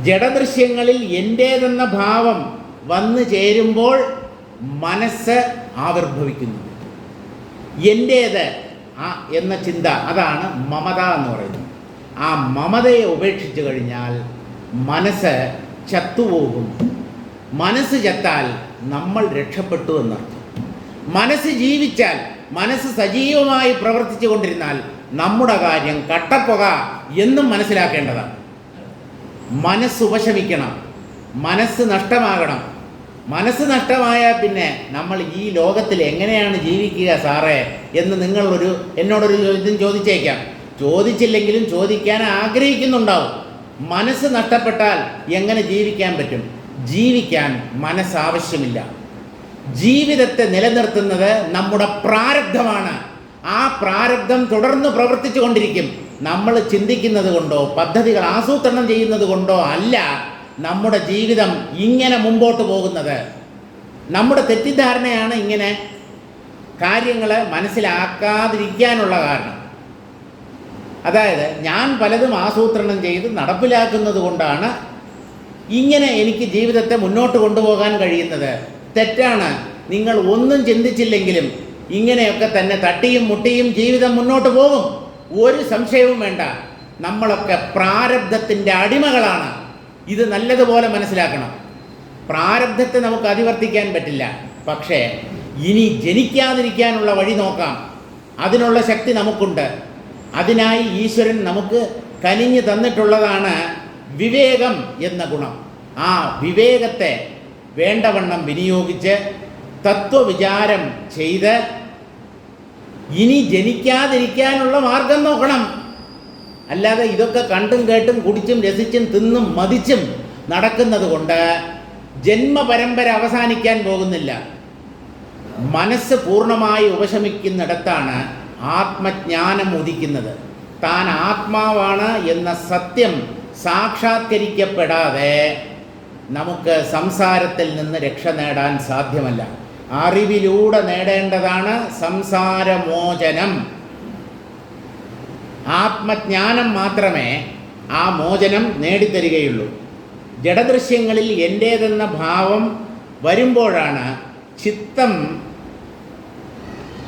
ജഡദൃശ്യങ്ങളിൽ എൻ്റേതെന്ന ഭാവം വന്നു ചേരുമ്പോൾ മനസ്സ് ആവിർഭവിക്കുന്നു. എൻ്റേത് എന്ന ചിന്ത, അതാണ് മമത എന്ന് പറയുന്നത്. ആ മമതയെ ഉപേക്ഷിച്ച് കഴിഞ്ഞാൽ മനസ്സ് ചത്തുപോകും. മനസ്സ് ചത്താൽ നമ്മൾ രക്ഷപ്പെട്ടു എന്നർത്ഥം. മനസ്സ് ജീവിച്ചാൽ, മനസ്സ് സജീവമായി പ്രവർത്തിച്ചു കൊണ്ടിരുന്നാൽ നമ്മുടെ കാര്യം കട്ടപ്പുക എന്നും മനസ്സിലാക്കേണ്ടതാണ്. മനസ്സ് ഉപശമിക്കണം, മനസ്സ് നഷ്ടമാകണം. മനസ്സ് നഷ്ടമായാൽ പിന്നെ നമ്മൾ ഈ ലോകത്തിൽ എങ്ങനെയാണ് ജീവിക്കുക സാറേ എന്ന് എന്നോടൊരു ചോദ്യം ചോദിച്ചേക്കാം. ചോദിച്ചില്ലെങ്കിലും ചോദിക്കാൻ ആഗ്രഹിക്കുന്നുണ്ടാവും. മനസ്സ് നഷ്ടപ്പെട്ടാൽ എങ്ങനെ ജീവിക്കാൻ പറ്റും? ജീവിക്കാൻ മനസ്സ് ആവശ്യമില്ല. ജീവിതത്തെ നിലനിർത്തുന്നത് നമ്മുടെ പ്രാരബ്ധമാണ്. ആ പ്രാരബ്ധം തുടർന്ന് പ്രവർത്തിച്ചു കൊണ്ടിരിക്കും. നമ്മൾ ചിന്തിക്കുന്നത് കൊണ്ടോ പദ്ധതികൾ ആസൂത്രണം ചെയ്യുന്നത് കൊണ്ടോ അല്ല നമ്മുടെ ജീവിതം ഇങ്ങനെ മുമ്പോട്ട് പോകുന്നത്. നമ്മുടെ തെറ്റിദ്ധാരണയാണ് ഇങ്ങനെ കാര്യങ്ങൾ മനസ്സിലാക്കാതിരിക്കാനുള്ള കാരണം. അതായത് ഞാൻ പലതും ആസൂത്രണം ചെയ്ത് നടപ്പിലാക്കുന്നത് കൊണ്ടാണ് ഇങ്ങനെ എനിക്ക് ജീവിതത്തെ മുന്നോട്ട് കൊണ്ടുപോകാൻ കഴിയുന്നത്. തെറ്റാണ്. നിങ്ങൾ ഒന്നും ചിന്തിച്ചില്ലെങ്കിലും ഇങ്ങനെയൊക്കെ തന്നെ തട്ടിയും മുട്ടിയും ജീവിതം മുന്നോട്ട് പോകും. ഒരു സംശയവും വേണ്ട. നമ്മളൊക്കെ പ്രാരബ്ധത്തിൻ്റെ അടിമകളാണ്. ഇത് നല്ലതുപോലെ മനസ്സിലാക്കണം. പ്രാരബ്ധത്തെ നമുക്ക് അതിവർത്തിക്കാൻ പറ്റില്ല. പക്ഷേ ഇനി ജനിക്കാതിരിക്കാനുള്ള വഴി നോക്കാം. അതിനുള്ള ശക്തി നമുക്കുണ്ട്. അതിനായി ഈശ്വരൻ നമുക്ക് കനിഞ്ഞു തന്നിട്ടുള്ളതാണ് വിവേകം എന്ന ഗുണം. ആ വിവേകത്തെ വേണ്ടവണ്ണം വിനിയോഗിച്ച് തത്വവിചാരം ചെയ്ത് ഇനി ജനിക്കാതിരിക്കാനുള്ള മാർഗം നോക്കണം. അല്ലാതെ ഇതൊക്കെ കണ്ടും കേട്ടും കുടിച്ചും രസിച്ചും തിന്നും മതിച്ചും നടക്കുന്നത് കൊണ്ട് ജന്മപരമ്പര അവസാനിക്കാൻ പോകുന്നില്ല. മനസ്സ് പൂർണ്ണമായി ഉപശമിക്കുന്നിടത്താണ് ആത്മജ്ഞാനം ഉദിക്കുന്നത്. താൻ ആത്മാവാണ് എന്ന സത്യം സാക്ഷാത്കരിക്കപ്പെടാതെ നമുക്ക് സംസാരത്തിൽ നിന്ന് രക്ഷ നേടാൻ സാധ്യമല്ല. അറിവിലൂടെ നേടേണ്ടതാണ് സംസാരമോചനം. ആത്മജ്ഞാനം മാത്രമേ ആ മോചനം നേടിത്തരികയുള്ളൂ. ജഡദൃശ്യങ്ങളിൽ എൻ്റേതെന്ന ഭാവം വരുമ്പോഴാണ്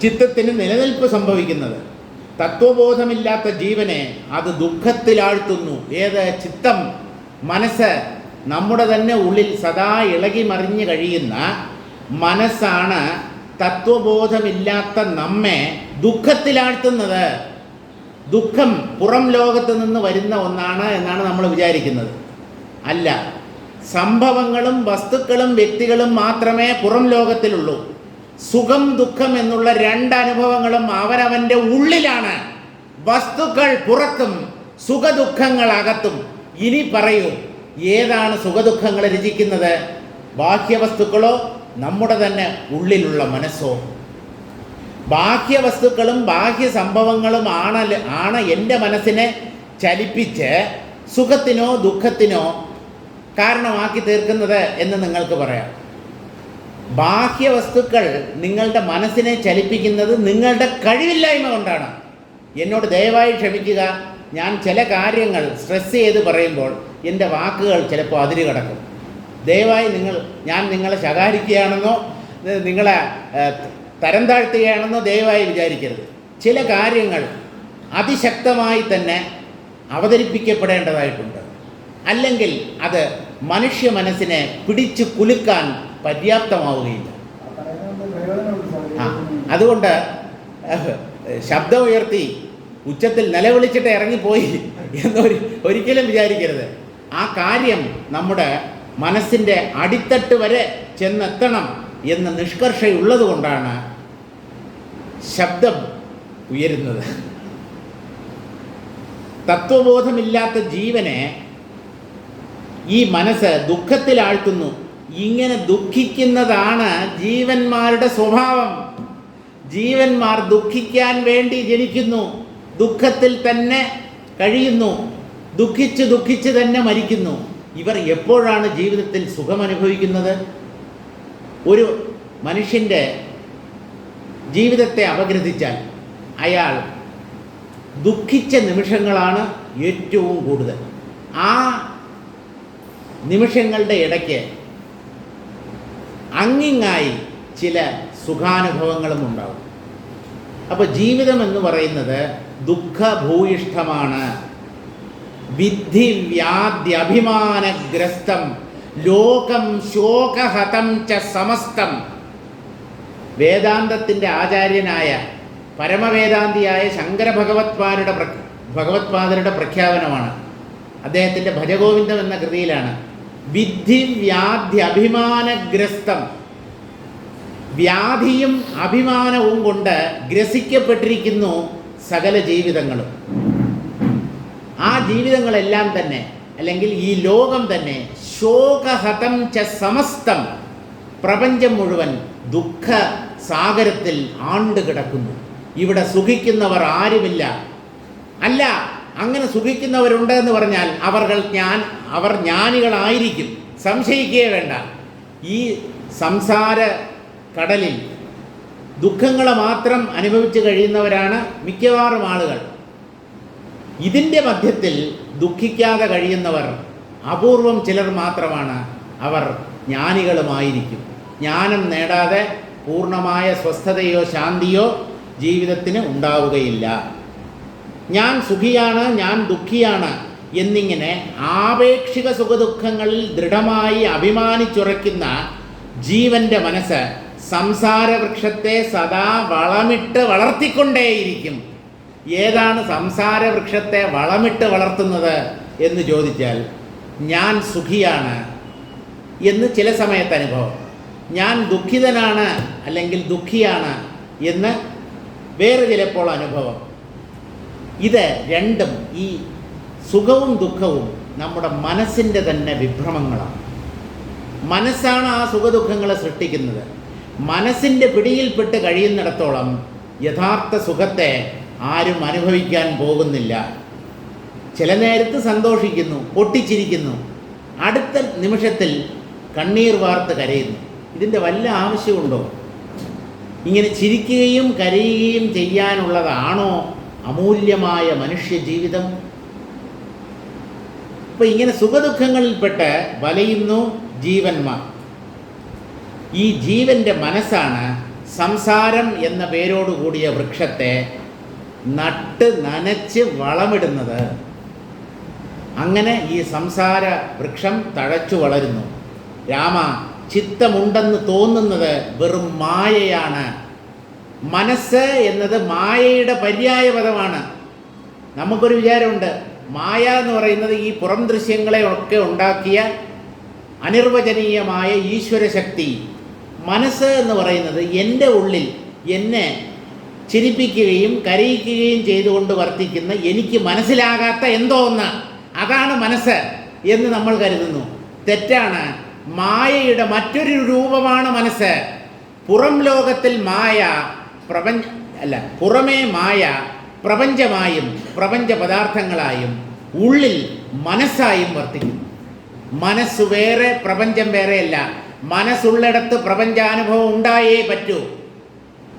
ചിത്തത്തിന് നിലനിൽപ്പ് സംഭവിക്കുന്നത്. തത്വബോധമില്ലാത്ത ജീവനെ അത് ദുഃഖത്തിലാഴ്ത്തുന്നു. ഏത്? ചിത്തം, മനസ്സ്. നമ്മുടെ തന്നെ ഉള്ളിൽ സദാ ഇളകി മറിഞ്ഞ് കഴിയുന്ന മനസ്സാണ് തത്വബോധമില്ലാത്ത നമ്മെ ദുഃഖത്തിലാഴ്ത്തുന്നത്. ദുഃഖം പുറം ലോകത്ത് നിന്ന് വരുന്ന ഒന്നാണ് എന്നാണ് നമ്മൾ വിചാരിക്കുന്നത്. അല്ല, സംഭവങ്ങളും വസ്തുക്കളും വ്യക്തികളും മാത്രമേ പുറം ലോകത്തിലുള്ളൂ. സുഖം ദുഃഖം എന്നുള്ള രണ്ട് അനുഭവങ്ങളും അവനവൻ്റെ ഉള്ളിലാണ്. വസ്തുക്കൾ പുറത്തും സുഖദുഃഖങ്ങൾ അകത്തും. ഇനി പറയൂ, ഏതാണ് സുഖദുഃഖങ്ങൾ രചിക്കുന്നത്? ബാഹ്യവസ്തുക്കളോ നമ്മുടെ തന്നെ ഉള്ളിലുള്ള മനസ്സോ? ബാഹ്യവസ്തുക്കളും ബാഹ്യ സംഭവങ്ങളും ആണ് എൻ്റെ മനസ്സിനെ ചലിപ്പിച്ച് സുഖത്തിനോ ദുഃഖത്തിനോ കാരണമാക്കി തീർക്കുന്നത് എന്ന് നിങ്ങൾക്ക് പറയാം. ബാഹ്യവസ്തുക്കൾ നിങ്ങളുടെ മനസ്സിനെ ചലിപ്പിക്കുന്നത് നിങ്ങളുടെ കഴിവില്ലായ്മ കൊണ്ടാണ്. എന്നോട് ദയവായി ക്ഷമിക്കുക. ഞാൻ ചില കാര്യങ്ങൾ സ്ട്രെസ് ചെയ്ത് പറയുമ്പോൾ എൻ്റെ വാക്കുകൾ ചിലപ്പോൾ അതിര് കടക്കും. ദയവായി ഞാൻ നിങ്ങളെ ശകാരിക്കുകയാണെന്നോ നിങ്ങളെ തരം താഴ്ത്തുകയാണെന്നോ ദയവായി വിചാരിക്കരുത്. ചില കാര്യങ്ങൾ അതിശക്തമായി തന്നെ അവതരിപ്പിക്കപ്പെടേണ്ടതായിട്ടുണ്ട്. അല്ലെങ്കിൽ അത് മനുഷ്യ മനസ്സിനെ പിടിച്ചു കുലുക്കാൻ പര്യാപ്തമാവുകയില്ല. അതുകൊണ്ട് ശബ്ദം ഉയർത്തി ഉച്ചത്തിൽ നിലവിളിച്ചിട്ട് ഇറങ്ങിപ്പോയി ഒരിക്കലും വിചാരിക്കരുത്. ആ കാര്യം നമ്മുടെ മനസ്സിൻ്റെ അടിത്തട്ട് വരെ ചെന്നെത്തണം എന്ന നിഷ്കർഷയുള്ളത് കൊണ്ടാണ് ശബ്ദം ഉയരുന്നത്. തത്വബോധമില്ലാത്ത ജീവനെ ഈ മനസ്സ് ദുഃഖത്തിലാഴ്ത്തുന്നു. ഇങ്ങനെ ദുഃഖിക്കുന്നതാണ് ജീവന്മാരുടെ സ്വഭാവം. ജീവന്മാർ ദുഃഖിക്കാൻ വേണ്ടി ജനിക്കുന്നു, ദുഃഖത്തിൽ തന്നെ കഴിയുന്നു, ദുഃഖിച്ച് തന്നെ മരിക്കുന്നു. ഇവർ എപ്പോഴാണ് ജീവിതത്തിൽ സുഖമനുഭവിക്കുന്നത്? ഒരു മനുഷ്യൻ്റെ ജീവിതത്തെ അപഗ്രഥിച്ചാൽ അയാൾ ദുഃഖിച്ച നിമിഷങ്ങളാണ് ഏറ്റവും കൂടുതൽ. ആ നിമിഷങ്ങളുടെ ഇടയ്ക്ക് അങ്ങിങ്ങായി ചില സുഖാനുഭവങ്ങളും ഉണ്ടാവും. അപ്പോൾ ജീവിതം എന്ന് പറയുന്നത് ദുഃഖഭൂയിഷ്ഠമാണ്. വിദ്ധി വ്യാധ്യഭിമാനഗ്രസ്തം ലോകം ശോകഹതം ച സമസ്തം. വേദാന്തത്തിൻ്റെ ആചാര്യനായ പരമവേദാന്തിയായ ശങ്കര ഭഗവത്പാദരുടെ പ്രഖ്യാപനമാണ്. അദ്ദേഹത്തിൻ്റെ ഭജഗോവിന്ദം എന്ന കൃതിയിലാണ്. വിദ്ധി വ്യാധ്യഭിമാനഗ്രസ്തം. വ്യാധിയും അഭിമാനവും കൊണ്ട് ഗ്രസിക്കപ്പെട്ടിരിക്കുന്നു സകല ജീവിതങ്ങളും. ആ ജീവിതങ്ങളെല്ലാം തന്നെ, അല്ലെങ്കിൽ ഈ ലോകം തന്നെ, ശോകഹതം ച സമസ്തം, പ്രപഞ്ചം മുഴുവൻ ദുഃഖ സാഗരത്തിൽ ആണ്ട് കിടക്കുന്നു. ഇവിടെ സുഖിക്കുന്നവർ ആരുമില്ല. അല്ല, അങ്ങനെ സുഖിക്കുന്നവരുണ്ട് എന്ന് പറഞ്ഞാൽ അവർ ജ്ഞാനികളായിരിക്കും, സംശയിക്കുകയേ വേണ്ട. ഈ സംസാര കടലിൽ ദുഃഖങ്ങളെ മാത്രം അനുഭവിച്ച് കഴിയുന്നവരാണ് മിക്കവാറും ആളുകൾ. ഇതിൻ്റെ മധ്യത്തിൽ ദുഃഖിക്കാതെ കഴിയുന്നവർ അപൂർവം ചിലർ മാത്രമാണ്. അവർ ജ്ഞാനികളുമായിരിക്കും. ജ്ഞാനം നേടാതെ പൂർണ്ണമായ സ്വസ്ഥതയോ ശാന്തിയോ ജീവിതത്തിന് ഉണ്ടാവുകയില്ല. ഞാൻ സുഖിയാണ്, ഞാൻ ദുഃഖിയാണ് എന്നിങ്ങനെ ആപേക്ഷിക സുഖദുഃഖങ്ങളിൽ ദൃഢമായി അഭിമാനിച്ചുറയ്ക്കുന്ന ജീവൻ്റെ മനസ്സ് സംസാരവൃക്ഷത്തെ സദാ വളമിട്ട് വളർത്തിക്കൊണ്ടേയിരിക്കും. ഏതാണ് സംസാരവൃക്ഷത്തെ വളമിട്ട് വളർത്തുന്നത് എന്ന് ചോദിച്ചാൽ, ഞാൻ സുഖിയാണ് എന്ന് ചില സമയത്ത് അനുഭവം, ഞാൻ ദുഃഖിതനാണ് അല്ലെങ്കിൽ ദുഃഖിയാണ് എന്ന് വേറെ ചിലപ്പോൾ അനുഭവം. ഇത് രണ്ടും, ഈ സുഖവും ദുഃഖവും നമ്മുടെ മനസ്സിൻ്റെ തന്നെ വിഭ്രമങ്ങളാണ്. മനസ്സാണ് ആ സുഖദുഃഖങ്ങളെ സൃഷ്ടിക്കുന്നത്. മനസ്സിൻ്റെ പിടിയിൽപ്പെട്ട് കഴിയുന്നിടത്തോളം യഥാർത്ഥ സുഖത്തെ ആരും അനുഭവിക്കാൻ പോകുന്നില്ല. ചില നേരത്ത് സന്തോഷിക്കുന്നു, പൊട്ടിച്ചിരിക്കുന്നു, അടുത്ത നിമിഷത്തിൽ കണ്ണീർ വാർത്ത് കരയുന്നു. ഇതിൻ്റെ വല്ല ആവശ്യമുണ്ടോ? ഇങ്ങനെ ചിരിക്കുകയും കരയുകയും ചെയ്യാനുള്ളതാണോ അമൂല്യമായ മനുഷ്യ ജീവിതം? ഇപ്പം ഇങ്ങനെ സുഖദുഃഖങ്ങളിൽപ്പെട്ട് വലയുന്നു ജീവന്മാർ. ഈ ജീവൻ്റെ മനസ്സാണ് സംസാരം എന്ന പേരോടുകൂടിയ വൃക്ഷത്തെ നട്ട് നനച്ച് വളമിടുന്നത്. അങ്ങനെ ഈ സംസാര വൃക്ഷം തഴച്ചു വളരുന്നു. രാമ, ചിത്തമുണ്ടെന്ന് തോന്നുന്നത് വെറും മായയാണ്. മനസ്സ് എന്നത് മായയുടെ പര്യായപദമാണ്. നമുക്കൊരു വിചാരമുണ്ട്, മായ എന്ന് പറയുന്നത് ഈ പുറം ദൃശ്യങ്ങളെ ഒക്കെ ഉണ്ടാക്കിയ അനിർവചനീയമായ ഈശ്വരശക്തി. മനസ്സ് എന്ന് പറയുന്നത് എൻ്റെ ഉള്ളിൽ എന്നെ ചിരിപ്പിക്കുകയും കരയിക്കുകയും ചെയ്തുകൊണ്ട് വർത്തിക്കുന്ന, എനിക്ക് മനസ്സിലാകാത്ത എന്തോ ഒന്ന്, അതാണ് മനസ്സ് എന്ന് നമ്മൾ കരുതുന്നു. തെറ്റാണ്. മായയുടെ മറ്റൊരു രൂപമാണ് മനസ്സ്. പുറം ലോകത്തിൽ മായ പുറമേ മായ പ്രപഞ്ചമായും പ്രപഞ്ച പദാർത്ഥങ്ങളായും ഉള്ളിൽ മനസ്സായും വർത്തിക്കുന്നു. മനസ്സ് വേറെ, പ്രപഞ്ചം വേറെയല്ല. മനസ്സുള്ളിടത്ത് പ്രപഞ്ചാനുഭവം ഉണ്ടായേ പറ്റൂ.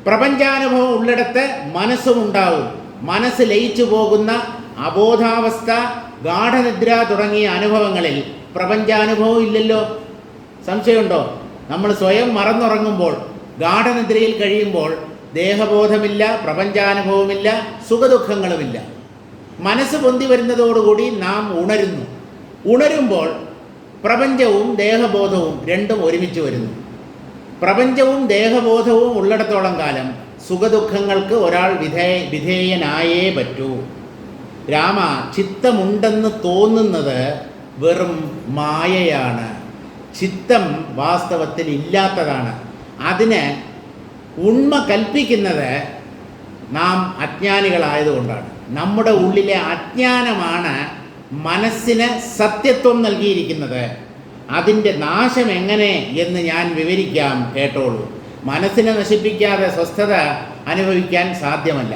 പ്രപഞ്ചാനുഭവം ഉള്ളിടത്ത് മനസ്സും ഉണ്ടാവും. മനസ്സ് ലയിച്ചു പോകുന്ന അബോധാവസ്ഥ, ഗാഠനിദ്ര തുടങ്ങിയ അനുഭവങ്ങളിൽ പ്രപഞ്ചാനുഭവം ഇല്ലല്ലോ. സംശയമുണ്ടോ? നമ്മൾ സ്വയം മറന്നുറങ്ങുമ്പോൾ, ഗാഠനിദ്രയിൽ കഴിയുമ്പോൾ ദേഹബോധമില്ല, പ്രപഞ്ചാനുഭവമില്ല, സുഖദുഃഖങ്ങളുമില്ല. മനസ്സ് പൊന്തി വരുന്നതോടുകൂടി നാം ഉണരുന്നു. ഉണരുമ്പോൾ പ്രപഞ്ചവും ദേഹബോധവും രണ്ടും ഒരുമിച്ച് വരുന്നു. പ്രപഞ്ചവും ദേഹബോധവും ഉള്ളിടത്തോളം കാലം സുഖദുഃഖങ്ങൾക്ക് ഒരാൾ വിധേയനായേ പറ്റൂ. രാമ, ചിത്തമുണ്ടെന്ന് തോന്നുന്നത് വെറും മായയാണ്. ചിത്തം വാസ്തവത്തിൽ ഇല്ലാത്തതാണ്. അതിന് ഉണ്മ കൽപ്പിക്കുന്നത് നാം അജ്ഞാനികളായതുകൊണ്ടാണ്. നമ്മുടെ ഉള്ളിലെ അജ്ഞാനമാണ് മനസ്സിന് സത്യത്വം നൽകിയിരിക്കുന്നത്. അതിൻ്റെ നാശം എങ്ങനെ എന്ന് ഞാൻ വിവരിക്കാം, കേട്ടോളൂ. മനസ്സിനെ നശിപ്പിക്കാതെ സ്വസ്ഥത അനുഭവിക്കാൻ സാധ്യമല്ല.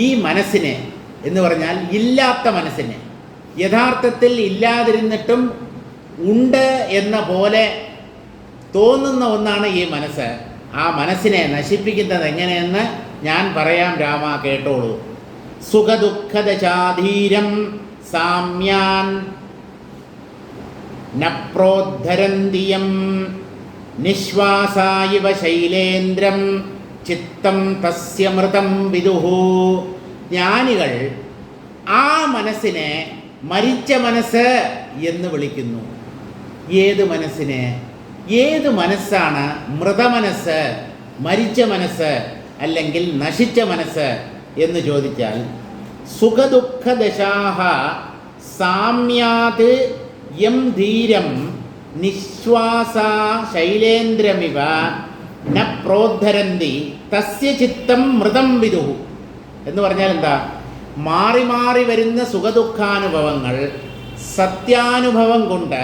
ഈ മനസ്സിനെ എന്ന് പറഞ്ഞാൽ ഇല്ലാത്ത മനസ്സിനെ, യഥാർത്ഥത്തിൽ ഇല്ലാതിരുന്നിട്ടും ഉണ്ട് എന്ന പോലെ തോന്നുന്ന ഒന്നാണ് ഈ മനസ്സ്. ആ മനസ്സിനെ നശിപ്പിക്കുന്നത് എങ്ങനെയെന്ന് ഞാൻ പറയാം, രാമ കേട്ടോളൂ. സുഖദുഃഖദശാധീരം സാമ്യാൻ ന പ്രോദ്ധരന്തിയം നിശ്വാസായിവ ശൈലേന്ദ്രം ചിത്തം തസ്യ മൃതം വിദുഹു. ജ്ഞാനികൾ ആ മനസ്സിനെ മരിച്ച മനസ്സ് എന്ന് വിളിക്കുന്നു. ഏത് മനസ്സിനെ? ഏത് മനസ്സാണ് മൃതമനസ്സ്, മരിച്ച മനസ്സ്, അല്ലെങ്കിൽ നശിച്ച മനസ്സ് എന്ന് ചോദിച്ചാൽ, സുഖദുഃഖദശാഹ സാമ്യാത് യം ധീരം നിശ്വാസ ശൈലേന്ദ്രമിവ ന പ്രോദ്ധരന്തി തസ്യ ചിത്തം മൃതം വിദുഹു എന്ന് പറഞ്ഞാൽ എന്താ? മാറി മാറി വരുന്ന സുഖദുഃഖാനുഭവങ്ങൾ സത്യാനുഭവം കൊണ്ട്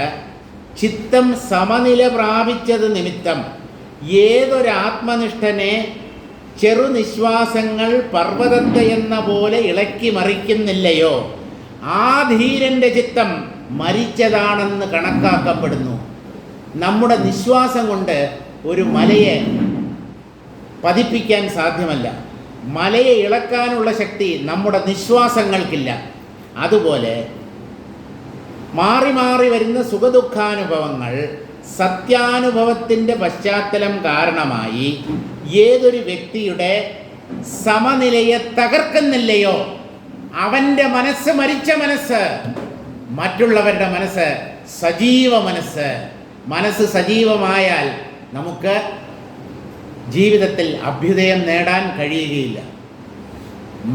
ചിത്തം സമനില പ്രാപിച്ചത് നിമിത്തം ഏതൊരാത്മനിഷ്ഠനെ ചെറുനിശ്വാസങ്ങൾ പർവ്വതത്തെ എന്ന പോലെ ഇളക്കി മറിക്കുന്നില്ലയോ, ആ ധീരൻ്റെ ചിത്തം മരിച്ചതാണെന്ന് കണക്കാക്കപ്പെടുന്നു. നമ്മുടെ നിശ്വാസം കൊണ്ട് ഒരു മലയെ പതിപ്പിക്കാൻ സാധ്യമല്ല. മലയെ ഇളക്കാനുള്ള ശക്തി നമ്മുടെ നിശ്വാസങ്ങൾക്കില്ല. അതുപോലെ മാറി മാറി വരുന്ന സുഖദുഃഖാനുഭവങ്ങൾ സത്യാനുഭവത്തിൻ്റെ പശ്ചാത്തലം കാരണമായി ഏതൊരു വ്യക്തിയുടെ സമനിലയെ തകർക്കുന്നില്ലയോ, അവൻ്റെ മനസ്സ് മരിച്ച മനസ്സ്. മറ്റുള്ളവരുടെ മനസ്സ് സജീവ മനസ്സ്. മനസ്സ് സജീവമായാൽ നമുക്ക് ജീവിതത്തിൽ അഭ്യുദയം നേടാൻ കഴിയുകയില്ല.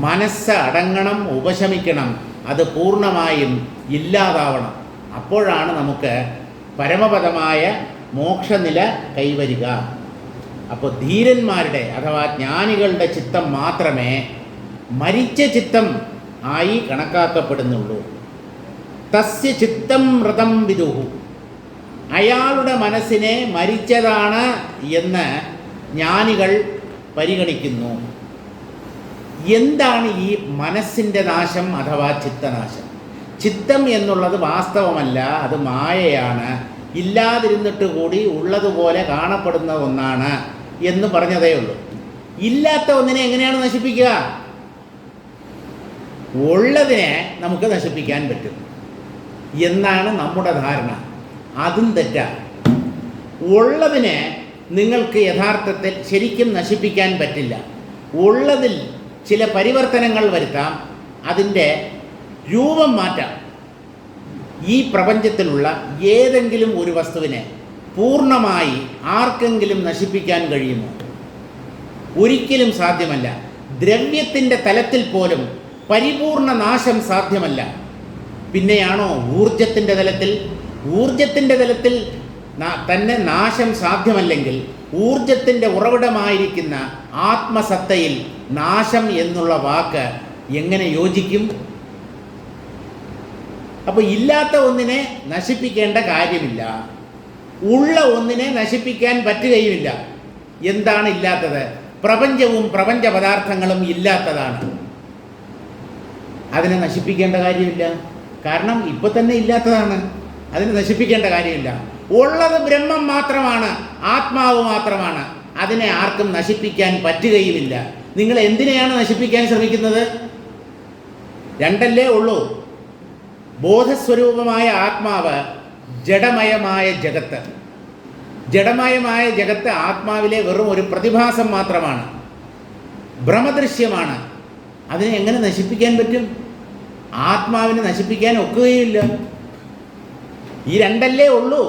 മനസ്സ് അടങ്ങണം, ഉപശമിക്കണം, അത് പൂർണ്ണമായും ഇല്ലാതാവണം. അപ്പോഴാണ് നമുക്ക് പരമപദമായ മോക്ഷനില കൈവരിക. അപ്പോൾ ധീരന്മാരുടെ അഥവാ ജ്ഞാനികളുടെ ചിത്തം മാത്രമേ മരിച്ച ചിത്തം ആയി കണക്കാക്കപ്പെടുന്നുള്ളൂ. തസ്യ ചിത്തം മൃതം വിദുഹു, അയാളുടെ മനസ്സിനെ മരിച്ചതാണ് എന്ന് ജ്ഞാനികൾ പരിഗണിക്കുന്നു. എന്താണ് ഈ മനസ്സിൻ്റെ നാശം അഥവാ ചിത്തനാശം? ചിത്തം എന്നുള്ളത് വാസ്തവമല്ല, അത് മായയാണ്, ഇല്ലാതിരുന്നിട്ട് കൂടി ഉള്ളതുപോലെ കാണപ്പെടുന്ന ഒന്നാണ് എന്ന് പറഞ്ഞതേ ഉള്ളൂ. ഇല്ലാത്ത ഒന്നിനെ എങ്ങനെയാണ് നശിപ്പിക്കുക? ഉള്ളതിനെ നമുക്ക് നശിപ്പിക്കാൻ പറ്റും എന്നാണ് നമ്മുടെ ധാരണ. അതും തെറ്റാണ്. ഉള്ളതിനെ നിങ്ങൾക്ക് യഥാർത്ഥത്തിൽ ശരിക്കും നശിപ്പിക്കാൻ പറ്റില്ല. ഉള്ളതിൽ ചില പരിവർത്തനങ്ങൾ വരുത്താം, അതിൻ്റെ രൂപം മാറ്റാം. ഈ പ്രപഞ്ചത്തിലുള്ള ഏതെങ്കിലും ഒരു വസ്തുവിനെ പൂർണ്ണമായി ആർക്കെങ്കിലും നശിപ്പിക്കാൻ കഴിയുമോ? ഒരിക്കലും സാധ്യമല്ല. ദ്രവ്യത്തിൻ്റെ തലത്തിൽ പോലും പരിപൂർണ നാശം സാധ്യമല്ല. പിന്നെയാണോ ഊർജത്തിൻ്റെ തലത്തിൽ? ഊർജത്തിൻ്റെ തലത്തിൽ തന്നെ നാശം സാധ്യമല്ലെങ്കിൽ ഊർജത്തിൻ്റെ ഉറവിടമായിരിക്കുന്ന ആത്മസത്തയിൽ നാശം എന്നുള്ള വാക്ക് എങ്ങനെ യോജിക്കും? അപ്പോൾ ഇല്ലാത്ത ഒന്നിനെ നശിപ്പിക്കേണ്ട കാര്യമില്ല, ഉള്ള ഒന്നിനെ നശിപ്പിക്കാൻ പറ്റുകയുമില്ല. എന്താണ് ഇല്ലാത്തത്? പ്രപഞ്ചവും പ്രപഞ്ച പദാർത്ഥങ്ങളും ഇല്ലാത്തതാണ്. അതിനെ നശിപ്പിക്കേണ്ട കാര്യമില്ല, കാരണം ഇപ്പോൾ തന്നെ ഇല്ലാത്തതാണ്. അതിനെ നശിപ്പിക്കേണ്ട കാര്യമില്ല. ഉള്ളത് ബ്രഹ്മം മാത്രമാണ്, ആത്മാവ് മാത്രമാണ്. അതിനെ ആർക്കും നശിപ്പിക്കാൻ പറ്റുകയുമില്ല. നിങ്ങൾ എന്തിനെയാണ് നശിപ്പിക്കാൻ ശ്രമിക്കുന്നത്? രണ്ടല്ലേ ഉള്ളൂ. ബോധസ്വരൂപമായ ആത്മാവ്, ജഡമയമായ ജഗത്ത്. ജഡമയമായ ജഗത്ത് ആത്മാവിലെ വെറും ഒരു പ്രതിഭാസം മാത്രമാണ്, ഭ്രമദൃശ്യമാണ്. അതിനെ എങ്ങനെ നശിപ്പിക്കാൻ പറ്റും? ആത്മാവിനെ നശിപ്പിക്കാൻ ഒക്കുകയില്ല. ഈ രണ്ടല്ലേ ഉള്ളൂ.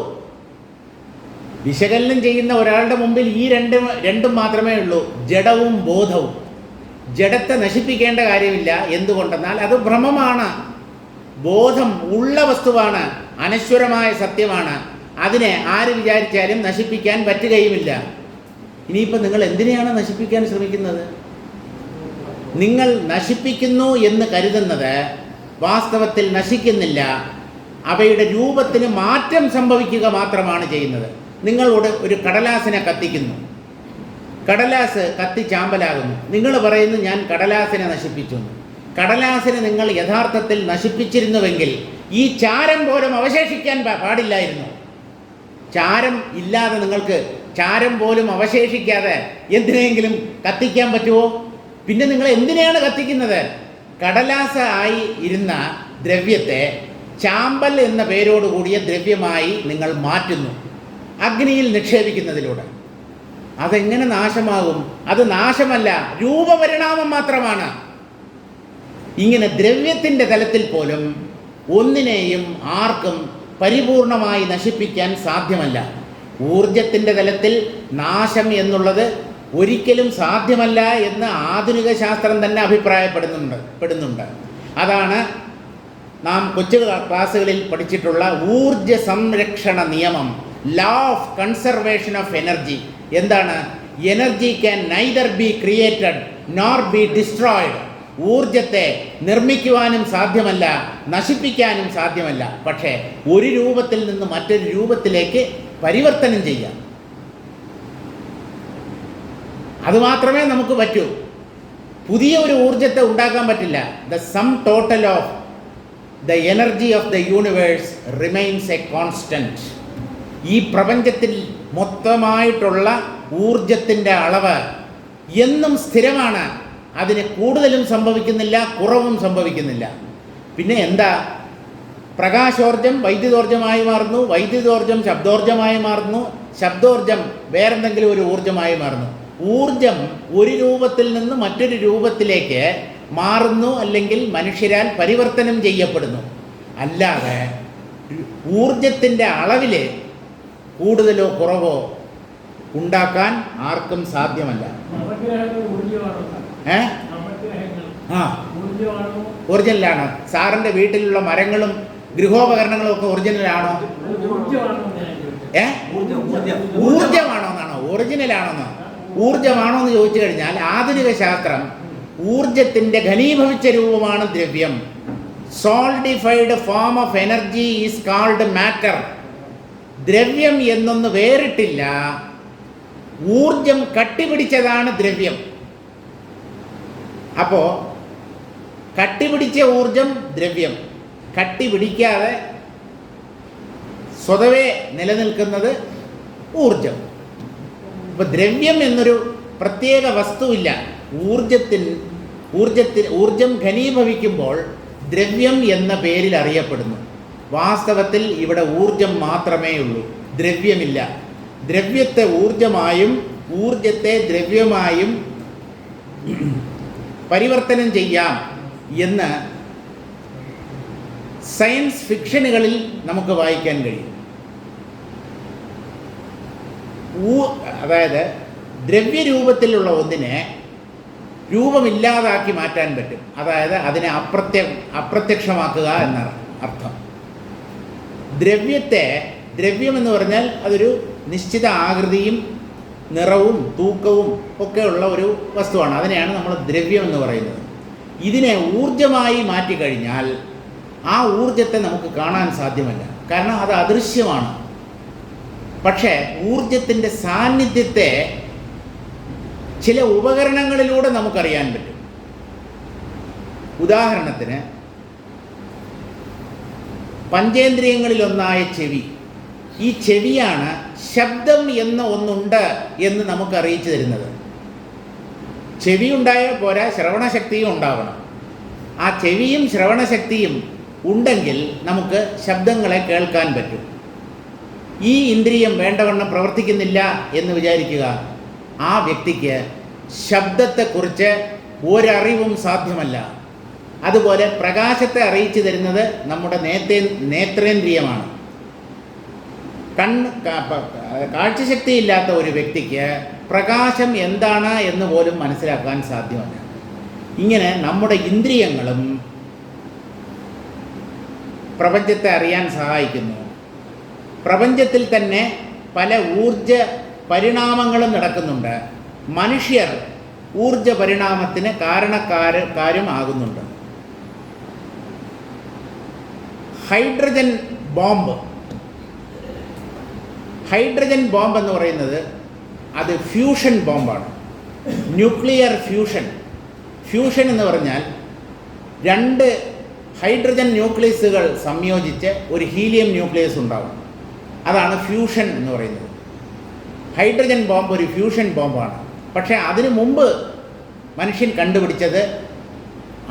വിശകലനം ചെയ്യുന്ന ഒരാളുടെ മുമ്പിൽ ഈ രണ്ടും മാത്രമേ ഉള്ളൂ, ജഡവും ബോധവും. ജഡത്തെ നശിപ്പിക്കേണ്ട കാര്യമില്ല. എന്തുകൊണ്ടെന്നാൽ അത് ഭ്രമമാണ്. ബോധം ഉള്ള വസ്തുവാണ്, അനശ്വരമായ സത്യമാണ്. അതിനെ ആര് വിചാരിച്ചാലും നശിപ്പിക്കാൻ പറ്റുകയുമില്ല. ഇനിയിപ്പോൾ നിങ്ങൾ എന്തിനെയാണ് നശിപ്പിക്കാൻ ശ്രമിക്കുന്നത്? നിങ്ങൾ നശിപ്പിക്കുന്നു എന്ന് കരുതുന്നത് വാസ്തവത്തിൽ നശിക്കുന്നില്ല, അവയുടെ രൂപത്തിന് മാറ്റം സംഭവിക്കുക മാത്രമാണ് ചെയ്യുന്നത്. നിങ്ങളോട് ഒരു കടലാസിനെ കത്തിക്കുന്നു, കടലാസ് കത്തിച്ചാമ്പലാകുന്നു. നിങ്ങൾ പറയുന്നു ഞാൻ കടലാസിനെ നശിപ്പിച്ചു. കടലാസിനെ നിങ്ങൾ യഥാർത്ഥത്തിൽ നശിപ്പിച്ചിരുന്നുവെങ്കിൽ ഈ ചാരം പോലും അവശേഷിക്കാൻ പാടില്ലായിരുന്നു. ചാരം ഇല്ലാതെ നിങ്ങൾക്ക് ചാരം പോലും അവശേഷിക്കാതെ എന്തിനെങ്കിലും കത്തിക്കാൻ പറ്റുമോ? പിന്നെ നിങ്ങൾ എന്തിനെയാണ് കത്തിക്കുന്നത്? കടലാസ് ആയി ഇരുന്ന ദ്രവ്യത്തെ ചാമ്പൽ എന്ന പേരോടുകൂടിയ ദ്രവ്യമായി നിങ്ങൾ മാറ്റുന്നു അഗ്നിയിൽ നിക്ഷേപിക്കുന്നതിലൂടെ. അതെങ്ങനെ നാശമാകും? അത് നാശമല്ല, രൂപപരിണാമം മാത്രമാണ്. ഇങ്ങനെ ദ്രവ്യത്തിൻ്റെ തലത്തിൽ പോലും ഒന്നിനെയും ആർക്കും പരിപൂർണമായി നശിപ്പിക്കാൻ സാധ്യമല്ല. ഊർജത്തിൻ്റെ തലത്തിൽ നാശം എന്നുള്ളത് ഒരിക്കലും സാധ്യമല്ല എന്ന് ആധുനിക ശാസ്ത്രം തന്നെ അഭിപ്രായപ്പെടുന്നുണ്ട്. അതാണ് നാം കൊച്ചു ക്ലാസ്സുകളിൽ പഠിച്ചിട്ടുള്ള ഊർജ സംരക്ഷണ നിയമം, law of conservation of energy. എന്താണ്? Energy can neither be created nor be destroyed. ഊർജത്തെ നിർമ്മിക്കുവാനും സാധ്യമല്ല, നശിപ്പിക്കാനും സാധ്യമല്ല. പക്ഷേ ഒരു രൂപത്തിൽ നിന്ന് മറ്റൊരു രൂപത്തിലേക്ക് പരിവർത്തനം ചെയ്യാം. അതുമാത്രമേ നമുക്ക് പറ്റൂ. പുതിയ ഒരു ഊർജത്തെ ഉണ്ടാക്കാൻ പറ്റില്ല. The sum total of the energy of the universe remains A constant. ഈ പ്രപഞ്ചത്തിൽ മൊത്തമായിട്ടുള്ള ഊർജത്തിൻ്റെ അളവ് എന്നും സ്ഥിരമാണ്. അതിന് കൂടുതലും സംഭവിക്കുന്നില്ല, കുറവും സംഭവിക്കുന്നില്ല. പിന്നെ എന്താ? പ്രകാശോർജം വൈദ്യുതോർജമായി മാറുന്നു, വൈദ്യുതോർജം ശബ്ദോർജമായി മാറുന്നു, ശബ്ദോർജം വേറെന്തെങ്കിലും ഒരു ഊർജമായി മാറുന്നു. ഊർജം ഒരു രൂപത്തിൽ നിന്ന് മറ്റൊരു രൂപത്തിലേക്ക് മാറുന്നു, അല്ലെങ്കിൽ മനുഷ്യരാൽ പരിവർത്തനം ചെയ്യപ്പെടുന്നു. അല്ലാതെ ഊർജത്തിൻ്റെ അളവിൽ കൂടുതലോ കുറവോ ഉണ്ടാക്കാൻ ആർക്കും സാധ്യമല്ല. ഒറിജിനലാണോ? സാറിൻ്റെ വീട്ടിലുള്ള മരങ്ങളും ഗൃഹോപകരണങ്ങളും ഒക്കെ ഒറിജിനലാണോ? ഊർജമാണോ എന്നാണോ? ഒറിജിനലാണോന്നോ? ഊർജമാണോ എന്ന് ചോദിച്ചു കഴിഞ്ഞാൽ ആധുനിക ശാസ്ത്രം ഊർജത്തിൻ്റെ ഘനീഭവിച്ച രൂപമാണ് ദ്രവ്യം. Solidified form of energy is called matter. ദ്രവ്യം എന്നൊന്ന് വേറിട്ടില്ല. ഊർജം കട്ടിപിടിച്ചതാണ് ദ്രവ്യം. അപ്പോൾ കട്ടിപിടിച്ച ഊർജം ദ്രവ്യം, കട്ടിപിടിക്കാതെ സ്വതവേ നിലനിൽക്കുന്നത് ഊർജം. ഇപ്പോൾ ദ്രവ്യം എന്നൊരു പ്രത്യേക വസ്തുവില്ല. ഊർജം ഘനീഭവിക്കുമ്പോൾ ദ്രവ്യം എന്ന പേരിൽ അറിയപ്പെടുന്നു. വാസ്തവത്തിൽ ഇവിടെ ഊർജം മാത്രമേ ഉള്ളൂ, ദ്രവ്യമില്ല. ദ്രവ്യത്തെ ഊർജമായും ഊർജത്തെ ദ്രവ്യമായും പരിവർത്തനം ചെയ്യാം എന്ന് സയൻസ് ഫിക്ഷനുകളിൽ നമുക്ക് വായിക്കാൻ കഴിയും. അതായത് ദ്രവ്യരൂപത്തിലുള്ള ഒന്നിനെ രൂപമില്ലാതാക്കി മാറ്റാൻ പറ്റും. അതായത് അതിനെ അപ്രത്യക്ഷമാക്കുക എന്ന അർത്ഥം. ദ്രവ്യം എന്ന് പറഞ്ഞാൽ അതൊരു നിശ്ചിത ആകൃതിയും നിറവും തൂക്കവും ഒക്കെ ഉള്ള ഒരു വസ്തുവാണ്. അതിനെയാണ് നമ്മൾ ദ്രവ്യം എന്ന് പറയുന്നത്. ഇതിനെ ഊർജമായി മാറ്റിക്കഴിഞ്ഞാൽ ആ ഊർജത്തെ നമുക്ക് കാണാൻ സാധ്യമല്ല, കാരണം അത് അദൃശ്യമാണ്. പക്ഷേ ഊർജത്തിൻ്റെ സാന്നിധ്യത്തെ ചില ഉപകരണങ്ങളിലൂടെ നമുക്കറിയാൻ പറ്റും. ഉദാഹരണത്തിന് പഞ്ചേന്ദ്രിയങ്ങളിലൊന്നായ ചെവി. ഈ ചെവിയാണ് ശബ്ദം എന്ന ഒന്നുണ്ട് എന്ന് നമുക്ക് അറിയിച്ചു തരുന്നത്. ചെവി ഉണ്ടായാൽ പോരാ, ശ്രവണശക്തിയും ഉണ്ടാവണം. ആ ചെവിയും ശ്രവണശക്തിയും ഉണ്ടെങ്കിൽ നമുക്ക് ശബ്ദങ്ങളെ കേൾക്കാൻ പറ്റും. ഈ ഇന്ദ്രിയം വേണ്ടവണ്ണം പ്രവർത്തിക്കുന്നില്ല എന്ന് വിചാരിക്കുക, ആ വ്യക്തിക്ക് ശബ്ദത്തെക്കുറിച്ച് ഒരറിവും സാധ്യമല്ല. അതുപോലെ പ്രകാശത്തെ അറിയിച്ചു തരുന്നത് നമ്മുടെ നേത്രേന്ദ്രിയമാണ്. കാഴ്ചശക്തിയില്ലാത്ത ഒരു വ്യക്തിക്ക് പ്രകാശം എന്താണ് എന്ന് പോലും മനസ്സിലാക്കാൻ സാധ്യമല്ല. ഇങ്ങനെ നമ്മുടെ ഇന്ദ്രിയങ്ങളും പ്രപഞ്ചത്തെ അറിയാൻ സഹായിക്കുന്നു. പ്രപഞ്ചത്തിൽ തന്നെ പല ഊർജ പരിണാമങ്ങളും നടക്കുന്നുണ്ട്. മനുഷ്യർ ഊർജ പരിണാമത്തിന് കാരണക്കാരുമാകുന്നുണ്ട്. ഹൈഡ്രജൻ ബോംബ് എന്ന് പറയുന്നത് അത് ഫ്യൂഷൻ ബോംബാണ്. ന്യൂക്ലിയർ ഫ്യൂഷൻ എന്ന് പറഞ്ഞാൽ രണ്ട് ഹൈഡ്രജൻ ന്യൂക്ലിയസുകൾ സംയോജിച്ച് ഒരു ഹീലിയം ന്യൂക്ലിയസ് ഉണ്ടാകും. അതാണ് ഫ്യൂഷൻ എന്ന് പറയുന്നത്. ഹൈഡ്രജൻ ബോംബ് ഒരു ഫ്യൂഷൻ ബോംബാണ്. പക്ഷേ അതിനു മുമ്പ് മനുഷ്യൻ കണ്ടുപിടിച്ചത്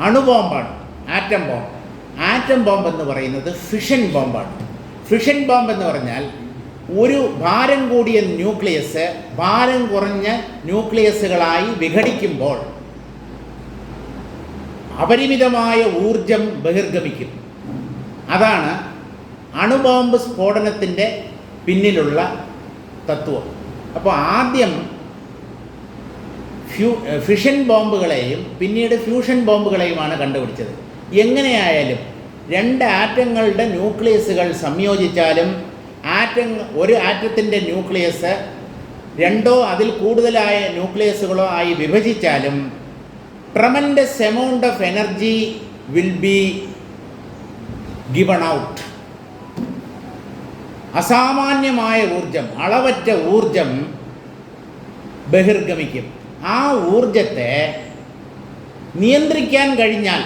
അണുബോംബാണ്, ആറ്റം ബോംബ്. ആറ്റം ബോംബ് എന്ന് പറയുന്നത് ഫിഷൻ ബോംബാണ്. ഫിഷൻ ബോംബ് എന്ന് പറഞ്ഞാൽ ഒരു ഭാരം കൂടിയ ന്യൂക്ലിയസ് ഭാരം കുറഞ്ഞ ന്യൂക്ലിയസുകളായി വിഘടിക്കുമ്പോൾ അപരിമിതമായ ഊർജം ബഹിർഗമിക്കും. അതാണ് അണുബോംബ് സ്ഫോടനത്തിൻ്റെ പിന്നിലുള്ള തത്വം. അപ്പോൾ ആദ്യം ഫിഷൻ ബോംബുകളെയും പിന്നീട് ഫ്യൂഷൻ ബോംബുകളെയുമാണ് കണ്ടുപിടിച്ചത്. എങ്ങനെയായാലും രണ്ട് ആറ്റങ്ങളുടെ ന്യൂക്ലിയസുകൾ സംയോജിച്ചാലും ഒരു ആറ്റത്തിൻ്റെ ന്യൂക്ലിയസ് രണ്ടോ അതിൽ കൂടുതലായ ന്യൂക്ലിയസുകളോ ആയി വിഭജിച്ചാലും tremendous amount of energy will be given out. അസാമാന്യമായ ഊർജം, അളവറ്റ ഊർജം ബഹിർഗമിക്കും. ആ ഊർജത്തെ നിയന്ത്രിക്കാൻ കഴിഞ്ഞാൽ